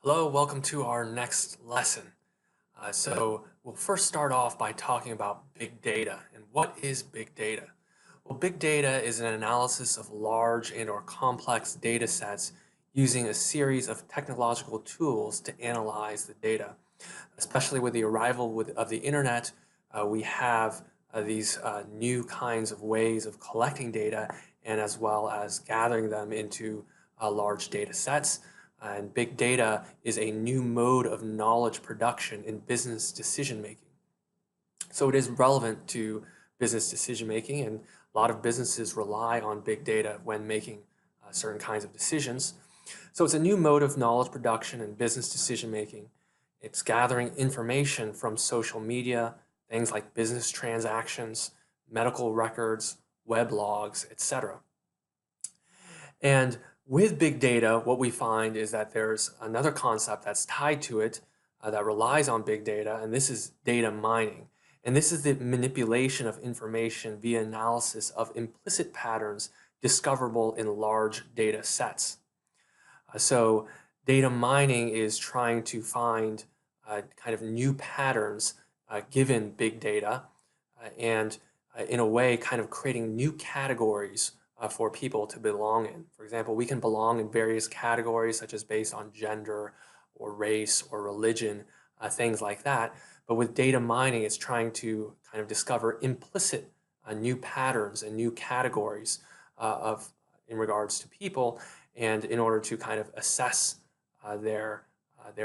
Hello, welcome to our next lesson. So we'll first start off by talking about big data. And what is big data? Well, big data is an analysis of large and or complex data sets using a series of technological tools to analyze the data. Especially with the arrival of the internet, we have these new kinds of ways of collecting data and as well as gathering them into large data sets. And big data is a new mode of knowledge production in business decision making. So it is relevant to business decision making, and a lot of businesses rely on big data when making certain kinds of decisions. So it's a new mode of knowledge production and business decision making. It's gathering information from social media, things like business transactions, medical records, web logs, etc. And with big data, what we find is that there's another concept that's tied to it that relies on big data, and this is data mining. And this is the manipulation of information via analysis of implicit patterns discoverable in large data sets. So data mining is trying to find kind of new patterns given big data and in a way kind of creating new categories for people to belong in. For example, we can belong in various categories such as based on gender or race or religion, things like that. But with data mining, it's trying to kind of discover implicit new patterns and new categories of in regards to people, and in order to kind of assess their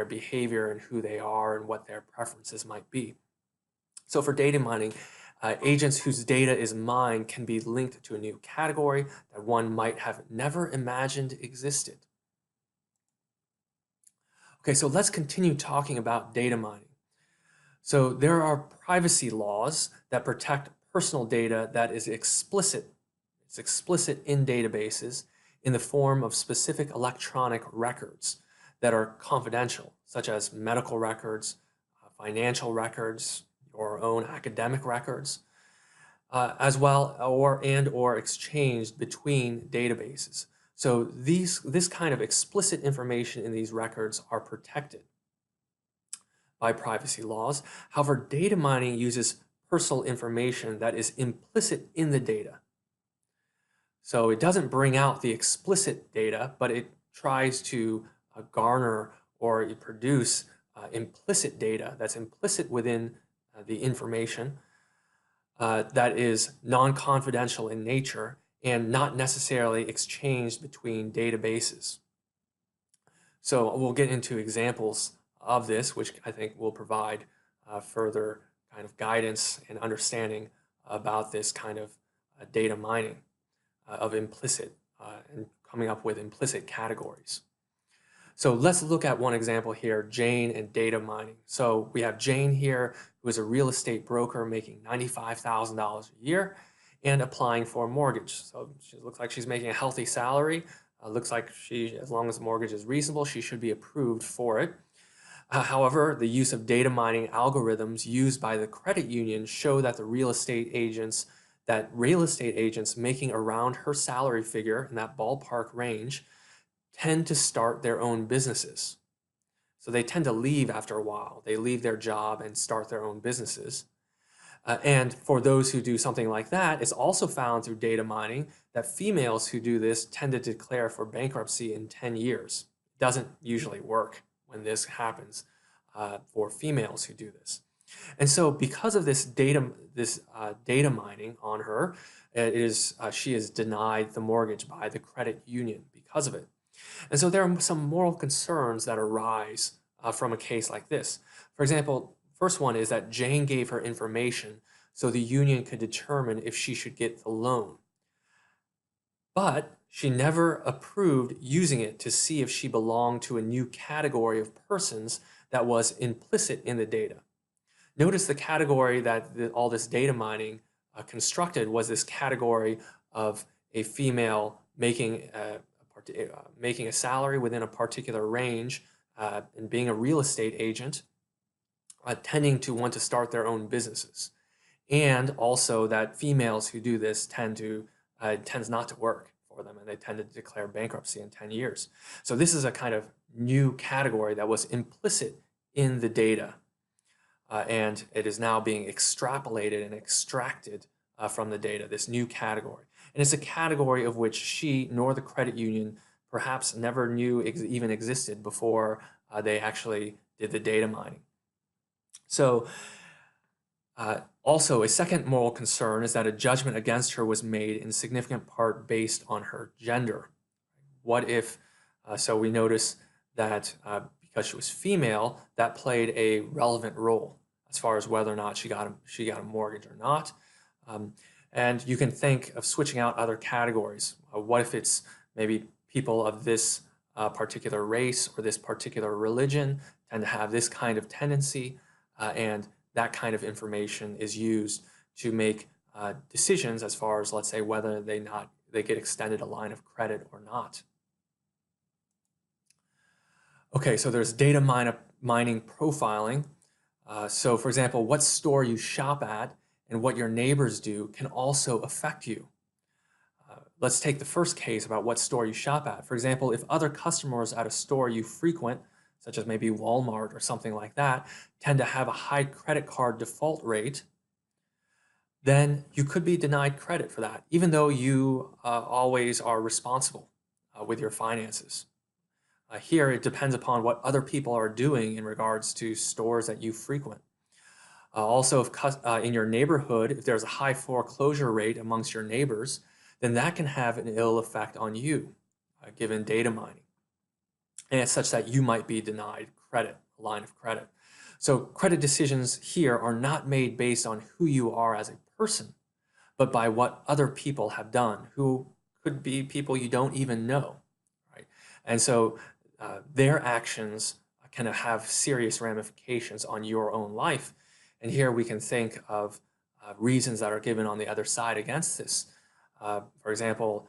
behavior and who they are and what their preferences might be. So for data mining, agents whose data is mined can be linked to a new category that one might have never imagined existed. Okay, so let's continue talking about data mining. So there are privacy laws that protect personal data that is explicit. It's explicit in databases in the form of specific electronic records that are confidential, such as medical records, financial records, your own academic records, as well or exchanged between databases. So this kind of explicit information in these records are protected by privacy laws. However, data mining uses personal information that is implicit in the data. So it doesn't bring out the explicit data, but it tries to garner or produce implicit data that's implicit within the information that is non-confidential in nature and not necessarily exchanged between databases. So we'll get into examples of this, which I think will provide further kind of guidance and understanding about this kind of data mining of implicit and coming up with implicit categories. So let's look at one example here, Jane and data mining. So we have Jane here, who is a real estate broker making $95,000 a year and applying for a mortgage. So she looks like she's making a healthy salary. Looks like as long as the mortgage is reasonable, she should be approved for it. However, the use of data mining algorithms used by the credit union show that real estate agents making around her salary figure in that ballpark range tend to start their own businesses. So they tend to leave after a while. They leave their job and start their own businesses. And for those who do something like that, it's also found through data mining that females who do this tend to declare for bankruptcy in 10 years. It doesn't usually work when this happens for females who do this. And so because of this data mining on her, she is denied the mortgage by the credit union because of it. And so there are some moral concerns that arise from a case like this. For example, first one is that Jane gave her information so the union could determine if she should get the loan. But she never approved using it to see if she belonged to a new category of persons that was implicit in the data. Notice the category that all this data mining constructed was this category of a female making a salary within a particular range and being a real estate agent, tending to want to start their own businesses. And also that females who do this tends not to work for them, and they tend to declare bankruptcy in 10 years. So this is a kind of new category that was implicit in the data, and it is now being extrapolated and extracted from the data, this new category. And it's a category of which she nor the credit union perhaps never knew even existed before they actually did the data mining. So also, a second moral concern is that a judgment against her was made in significant part based on her gender. What if, so we notice that because she was female, that played a relevant role as far as whether or not she got a mortgage or not. And you can think of switching out other categories. What if it's maybe people of this particular race or this particular religion tend to have this kind of tendency, and that kind of information is used to make decisions as far as, let's say, whether they get extended a line of credit or not. Okay, so there's data mining profiling. So for example, what store you shop at and what your neighbors do can also affect you. Let's take the first case about what store you shop at. For example, if other customers at a store you frequent, such as maybe Walmart or something like that, tend to have a high credit card default rate, then you could be denied credit for that, even though you always are responsible with your finances. Here, it depends upon what other people are doing in regards to stores that you frequent. Also, if in your neighborhood, if there's a high foreclosure rate amongst your neighbors, then that can have an ill effect on you, given data mining. And it's such that you might be denied credit, a line of credit. So credit decisions here are not made based on who you are as a person, but by what other people have done, who could be people you don't even know, right? And so their actions can have serious ramifications on your own life. And here we can think of reasons that are given on the other side against this. For example,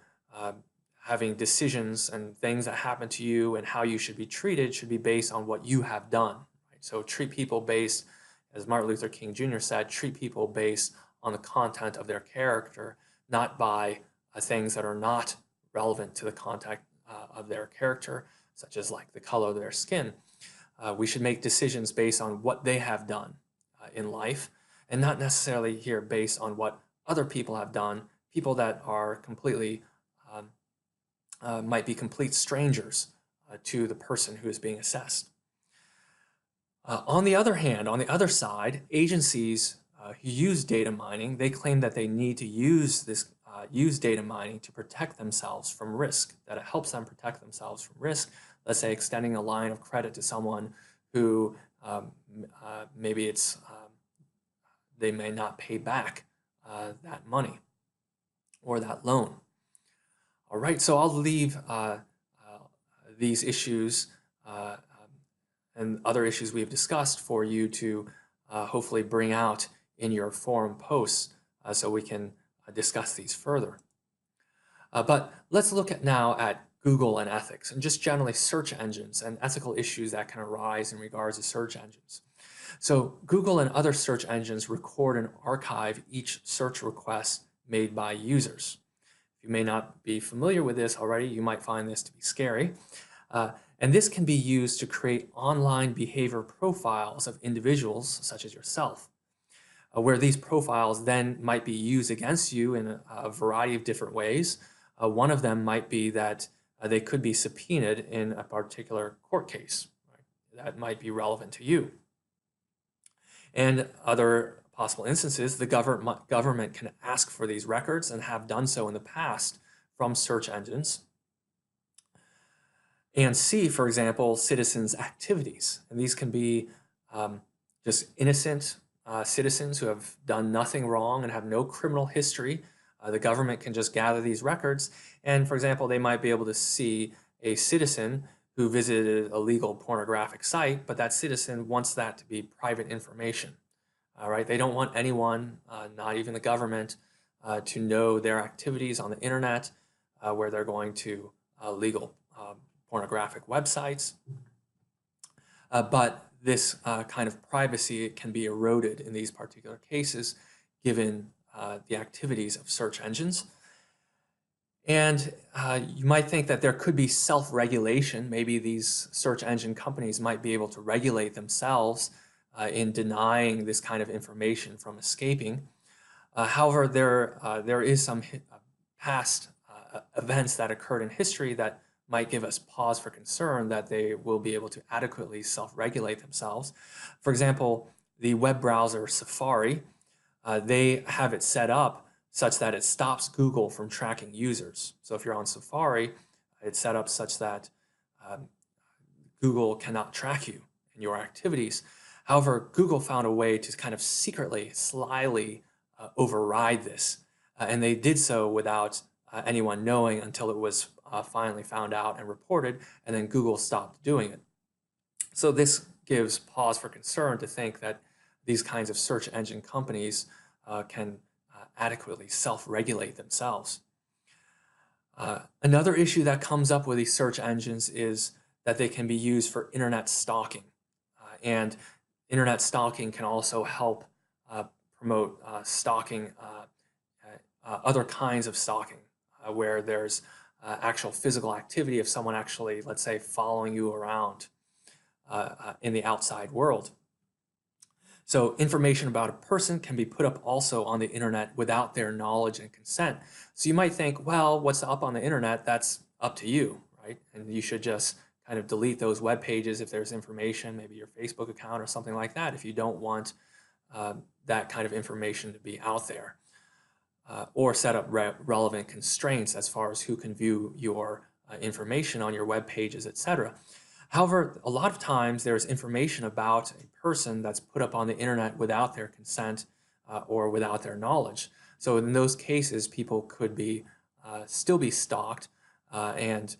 having decisions and things that happen to you and how you should be treated should be based on what you have done. Right? So treat people based, as Martin Luther King Jr. said, treat people based on the content of their character, not by things that are not relevant to the content of their character, such as like the color of their skin. We should make decisions based on what they have done in life, and not necessarily here based on what other people have done, people that are completely, might be complete strangers to the person who is being assessed. On the other hand, on the other side, agencies who use data mining, they claim that they need to use data mining to protect themselves from risk, that it helps them protect themselves from risk. Let's say extending a line of credit to someone who maybe they may not pay back that money or that loan. All right, so I'll leave these issues and other issues we've discussed for you to hopefully bring out in your forum posts so we can discuss these further. But let's look now at Google and ethics, and just generally search engines and ethical issues that can arise in regards to search engines. So Google and other search engines record and archive each search request made by users. If you may not be familiar with this already, you might find this to be scary. And this can be used to create online behavior profiles of individuals such as yourself, where these profiles then might be used against you in a variety of different ways. One of them might be that they could be subpoenaed in a particular court case, right? That might be relevant to you. And other possible instances, the government can ask for these records and have done so in the past from search engines, and see, for example, citizens' activities. And these can be just innocent citizens who have done nothing wrong and have no criminal history. The government can just gather these records, and for example, they might be able to see a citizen who visited a legal pornographic site, but that citizen wants that to be private information. All right, they don't want anyone, not even the government, to know their activities on the internet, where they're going to legal pornographic websites. But this kind of privacy can be eroded in these particular cases, given the activities of search engines. And you might think that there could be self-regulation. Maybe these search engine companies might be able to regulate themselves in denying this kind of information from escaping. However, there is some past events that occurred in history that might give us pause for concern that they will be able to adequately self-regulate themselves. For example, the web browser Safari, they have it set up such that it stops Google from tracking users. So if you're on Safari, it's set up such that um, Google cannot track you and your activities. However, Google found a way to kind of secretly, slyly override this. And they did so without anyone knowing until it was finally found out and reported, and then Google stopped doing it. So this gives pause for concern to think that these kinds of search engine companies can adequately self-regulate themselves. Another issue that comes up with these search engines is that they can be used for internet stalking. And internet stalking can also help promote stalking, other kinds of stalking, where there's actual physical activity of someone actually, let's say, following you around in the outside world. So information about a person can be put up also on the internet without their knowledge and consent. So you might think, well, what's up on the internet, that's up to you, right? And you should just kind of delete those web pages if there's information, maybe your Facebook account or something like that, if you don't want that kind of information to be out there. Or set up relevant constraints as far as who can view your information on your web pages, etc. However, a lot of times there's information about a person that's put up on the internet without their consent or without their knowledge. So in those cases, people could be still be stalked, and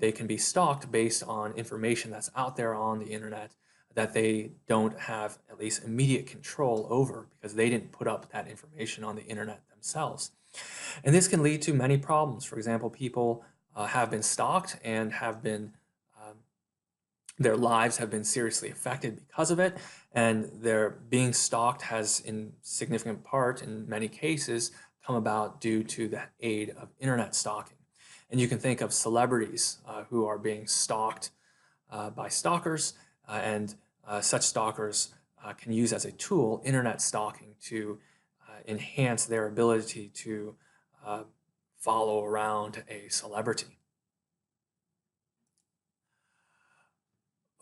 they can be stalked based on information that's out there on the internet that they don't have at least immediate control over because they didn't put up that information on the internet themselves. And this can lead to many problems. For example, people have been stalked and have been their lives have been seriously affected because of it, and their being stalked has in significant part, in many cases, come about due to the aid of internet stalking. And you can think of celebrities who are being stalked by stalkers, and such stalkers can use as a tool internet stalking to enhance their ability to follow around a celebrity.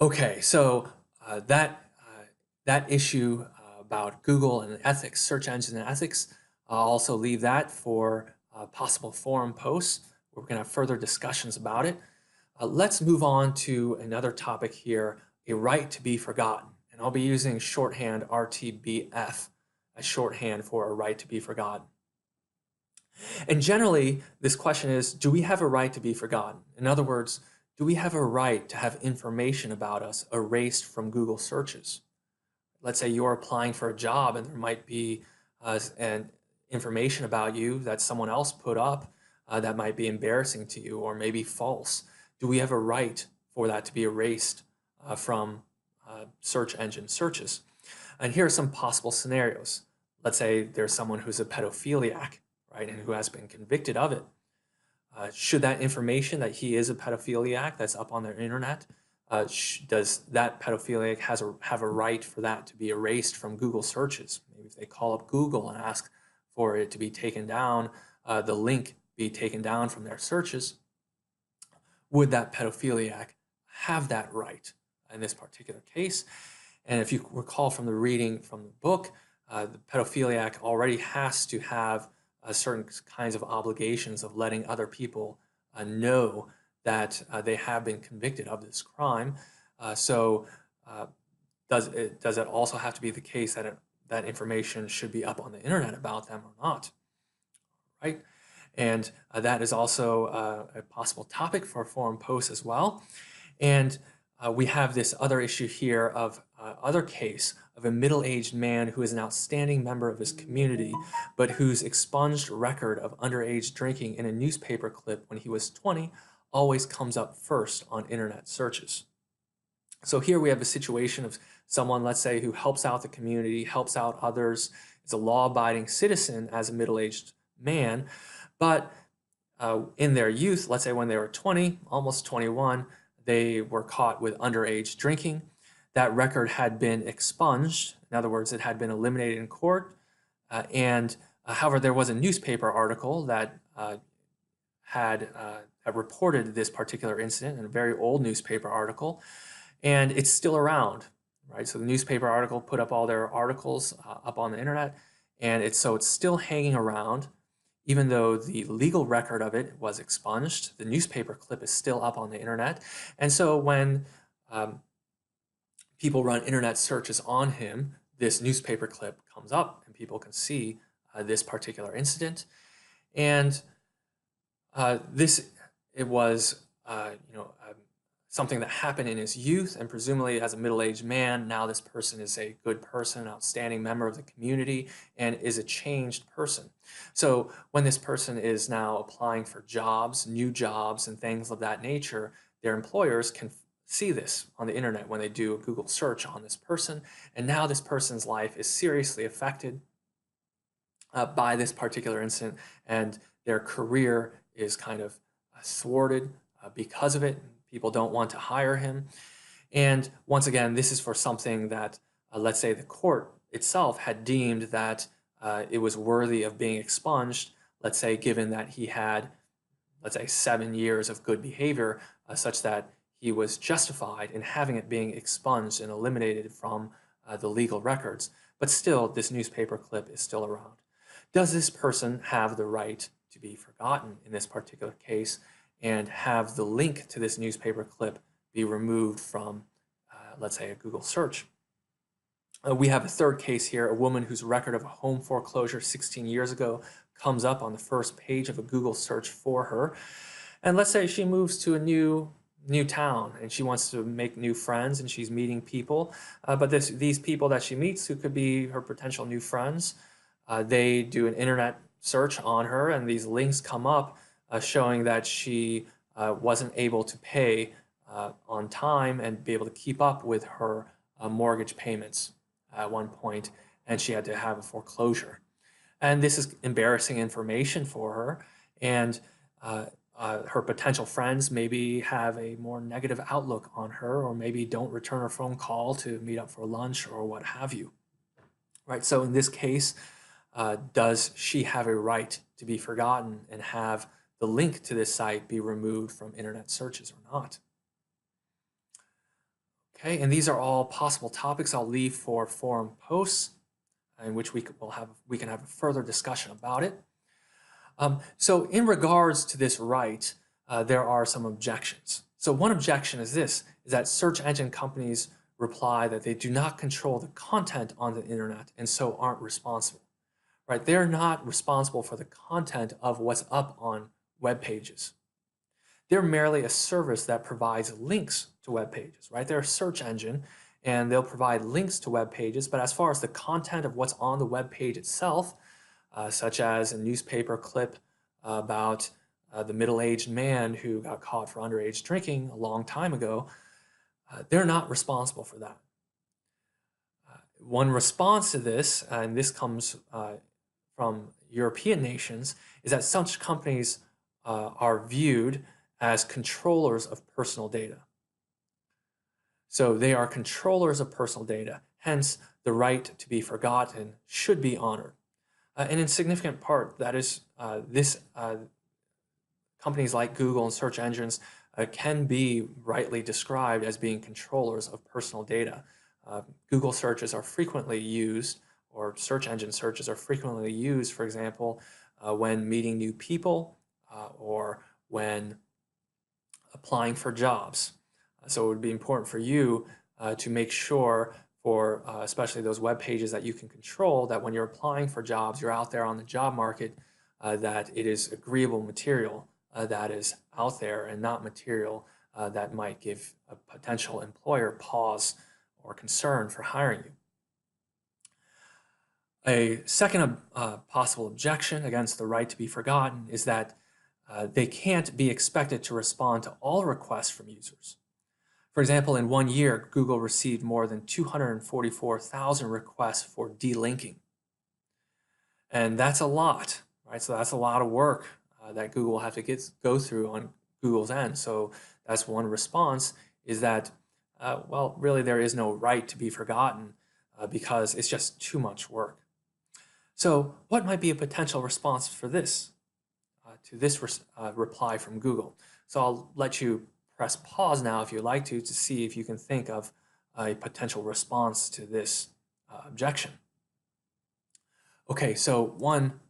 Okay, so that issue about Google and ethics, search engine and ethics, I'll also leave that for possible forum posts. We're going to have further discussions about it. Let's move on to another topic here, a right to be forgotten. And I'll be using shorthand RTBF as shorthand for a right to be forgotten. And generally, this question is, do we have a right to be forgotten? In other words, do we have a right to have information about us erased from Google searches? Let's say you're applying for a job and there might be an information about you that someone else put up that might be embarrassing to you or maybe false. Do we have a right for that to be erased from search engine searches? And here are some possible scenarios. Let's say there's someone who's a pedophiliac, right, and who has been convicted of it. Should that information that he is a pedophiliac that's up on their internet, does that pedophiliac have a right for that to be erased from Google searches? Maybe if they call up Google and ask for it to be taken down, the link be taken down from their searches, would that pedophiliac have that right in this particular case? And if you recall from the reading from the book, the pedophiliac already has to have certain kinds of obligations of letting other people know that they have been convicted of this crime. So does it also have to be the case that that information should be up on the internet about them or not? Right? And that is also a possible topic for a forum post as well. And we have this other issue here of other case of a middle-aged man who is an outstanding member of his community, but whose expunged record of underage drinking in a newspaper clip when he was 20 always comes up first on internet searches. So here we have a situation of someone, let's say, who helps out the community, helps out others, is a law-abiding citizen as a middle-aged man, but in their youth, let's say when they were 20, almost 21, they were caught with underage drinking. That record had been expunged. In other words, it had been eliminated in court. However, there was a newspaper article that had reported this particular incident, in a very old newspaper article, and it's still around, right? So the newspaper article put up all their articles up on the internet, and it's still hanging around, even though the legal record of it was expunged. The newspaper clip is still up on the internet, and so when people run internet searches on him, this newspaper clip comes up, and people can see this particular incident, and it was something that happened in his youth, and presumably as a middle-aged man, now this person is a good person, an outstanding member of the community, and is a changed person. So when this person is now applying for jobs, new jobs, and things of that nature, their employers can see this on the internet when they do a Google search on this person, and now this person's life is seriously affected by this particular incident, and their career is kind of thwarted because of it. People don't want to hire him. And once again, this is for something that, let's say the court itself had deemed that it was worthy of being expunged, let's say given that he had, let's say 7 years of good behavior, such that he was justified in having it being expunged and eliminated from the legal records. But still, this newspaper clip is still around. Does this person have the right to be forgotten in this particular case, and have the link to this newspaper clip be removed from, let's say, a Google search? We have a third case here, a woman whose record of a home foreclosure 16 years ago comes up on the first page of a Google search for her. And let's say she moves to a new town, and she wants to make new friends, and she's meeting people. But these people that she meets, who could be her potential new friends, they do an internet search on her, and these links come up showing that she wasn't able to pay on time and be able to keep up with her mortgage payments at one point, and she had to have a foreclosure. And this is embarrassing information for her, and her potential friends maybe have a more negative outlook on her, or maybe don't return her phone call to meet up for lunch or what have you. Right? So in this case, does she have a right to be forgotten and have the link to this site be removed from internet searches or not? Okay, and these are all possible topics I'll leave for forum posts, in which we can have a further discussion about it. So in regards to this right, there are some objections. So one objection is that search engine companies reply that they do not control the content on the internet and so aren't responsible. Right? They're not responsible for the content of what's up on web pages. They're merely a service that provides links to web pages, right? They're a search engine, and they'll provide links to web pages, but as far as the content of what's on the web page itself, such as a newspaper clip about the middle-aged man who got caught for underage drinking a long time ago, they're not responsible for that. One response to this, and this comes from European nations, is that such companies are viewed as controllers of personal data. So they are controllers of personal data, hence the right to be forgotten should be honored. And in significant part, that is companies like Google and search engines can be rightly described as being controllers of personal data. Google searches are frequently used, or search engine searches are frequently used, for example, when meeting new people or when applying for jobs. So it would be important for you to make sure for especially those web pages that you can control, that when you're applying for jobs, you're out there on the job market, that it is agreeable material that is out there and not material that might give a potential employer pause or concern for hiring you. A second possible objection against the right to be forgotten is that they can't be expected to respond to all requests from users. For example, in 1 year, Google received more than 244,000 requests for delinking. And that's a lot, right? So that's a lot of work that Google will have to go through on Google's end. So that's one response, is that, well, really there is no right to be forgotten because it's just too much work. So what might be a potential response for this, to this reply from Google? So I'll let you press pause now if you'd like to see if you can think of a potential response to this objection. Okay, so one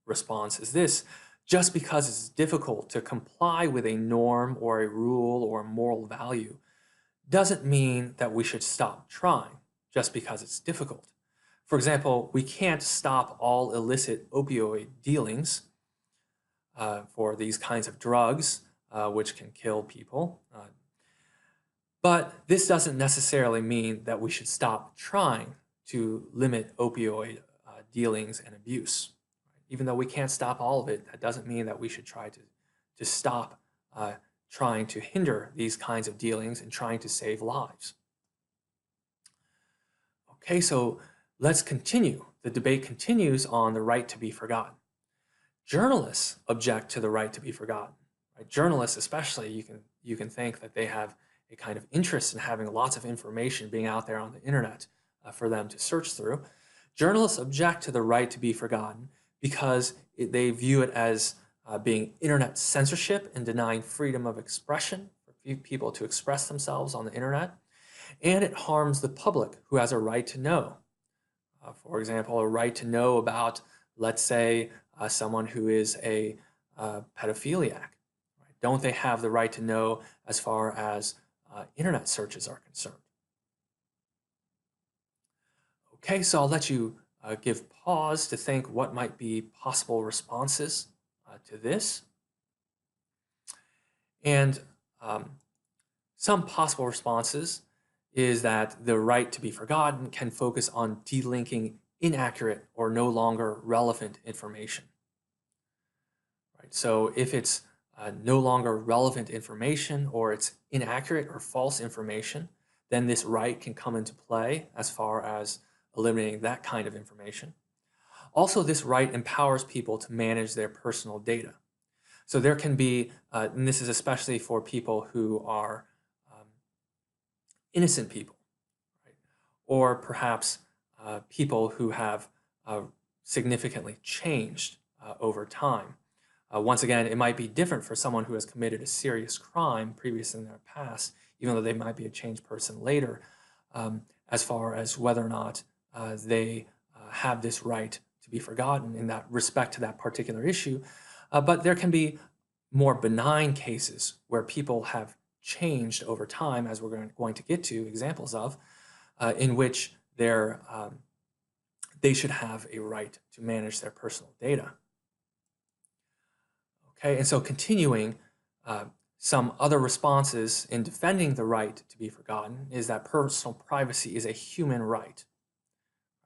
response is this: just because it's difficult to comply with a norm or a rule or a moral value doesn't mean that we should stop trying just because it's difficult. For example, we can't stop all illicit opioid dealings for these kinds of drugs, which can kill people. But this doesn't necessarily mean that we should stop trying to limit opioid dealings and abuse. Even though we can't stop all of it, that doesn't mean that we should try to stop trying to hinder these kinds of dealings and trying to save lives. Okay, so let's continue. The debate continues on the right to be forgotten. Journalists object to the right to be forgotten. Right? Journalists, especially, you can think that they have a kind of interest in having lots of information being out there on the internet for them to search through. Journalists object to the right to be forgotten because they view it as being internet censorship and denying freedom of expression for people to express themselves on the internet. And it harms the public, who has a right to know. For example, a right to know about, let's say, someone who is a pedophiliac. Right? Don't they have the right to know as far as internet searches are concerned? Okay, so I'll let you give pause to think what might be possible responses to this. And some possible responses is that the right to be forgotten can focus on delinking inaccurate or no longer relevant information. Right? So if it's no longer relevant information, or it's inaccurate or false information, then this right can come into play as far as eliminating that kind of information. Also, this right empowers people to manage their personal data. So there can be, and this is especially for people who are innocent people, right? Or perhaps people who have significantly changed over time. Once again, it might be different for someone who has committed a serious crime previously in their past, even though they might be a changed person later, as far as whether or not they have this right to be forgotten in that respect to that particular issue. But there can be more benign cases where people have changed over time, as we're going to get to examples of, in which they should have a right to manage their personal data. Okay, and so continuing, some other responses in defending the right to be forgotten is that personal privacy is a human right.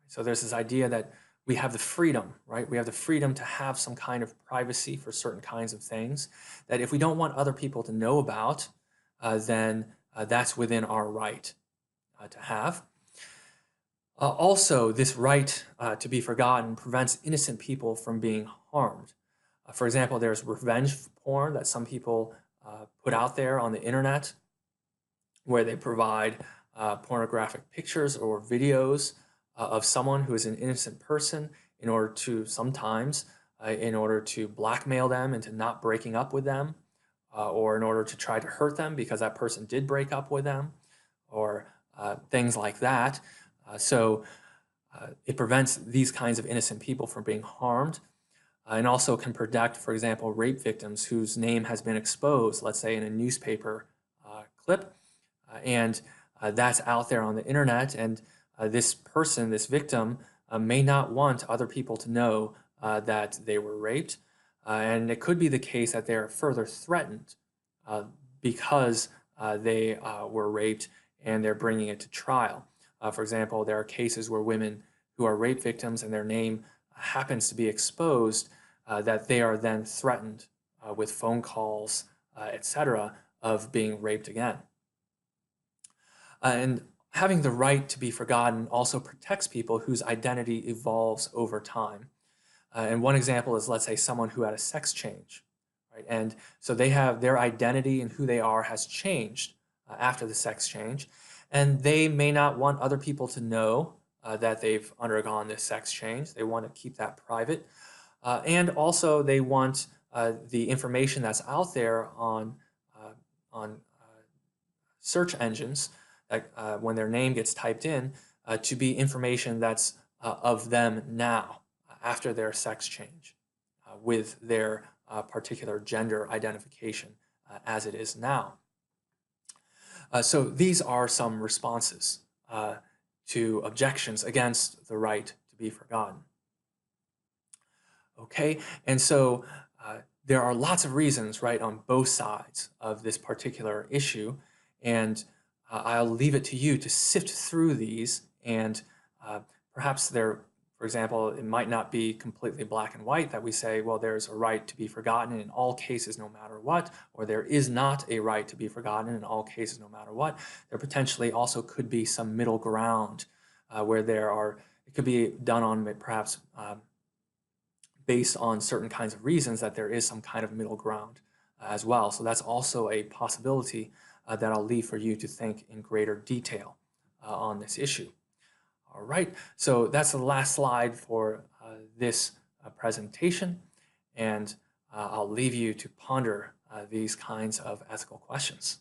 So there's this idea that we have the freedom, right? We have the freedom to have some kind of privacy for certain kinds of things that if we don't want other people to know about, then that's within our right to have. Also, this right to be forgotten prevents innocent people from being harmed. For example, there's revenge porn that some people put out there on the internet, where they provide pornographic pictures or videos of someone who is an innocent person in order to sometimes in order to blackmail them into not breaking up with them, or in order to try to hurt them because that person did break up with them, or things like that. So it prevents these kinds of innocent people from being harmed, and also can protect, for example, rape victims whose name has been exposed, let's say in a newspaper clip, and that's out there on the internet, and this person, this victim, may not want other people to know that they were raped, and it could be the case that they're further threatened because they were raped and they're bringing it to trial. For example, there are cases where women who are rape victims and their name happens to be exposed, that they are then threatened with phone calls, etc., of being raped again. And having the right to be forgotten also protects people whose identity evolves over time. And one example is, let's say, someone who had a sex change. right? And so they have their identity and who they are has changed after the sex change, and they may not want other people to know that they've undergone this sex change. They want to keep that private, and also they want the information that's out there on search engines, that, when their name gets typed in, to be information that's of them now, after their sex change, with their particular gender identification as it is now. So these are some responses to objections against the right to be forgotten. Okay, and so there are lots of reasons, right, on both sides of this particular issue, and I'll leave it to you to sift through these, and perhaps there, for example, it might not be completely black and white that we say, well, there's a right to be forgotten in all cases no matter what, or there is not a right to be forgotten in all cases no matter what. There potentially also could be some middle ground where it could be done on perhaps based on certain kinds of reasons, that there is some kind of middle ground as well. So that's also a possibility that I'll leave for you to think in greater detail on this issue. All right, so that's the last slide for this presentation, and I'll leave you to ponder these kinds of ethical questions.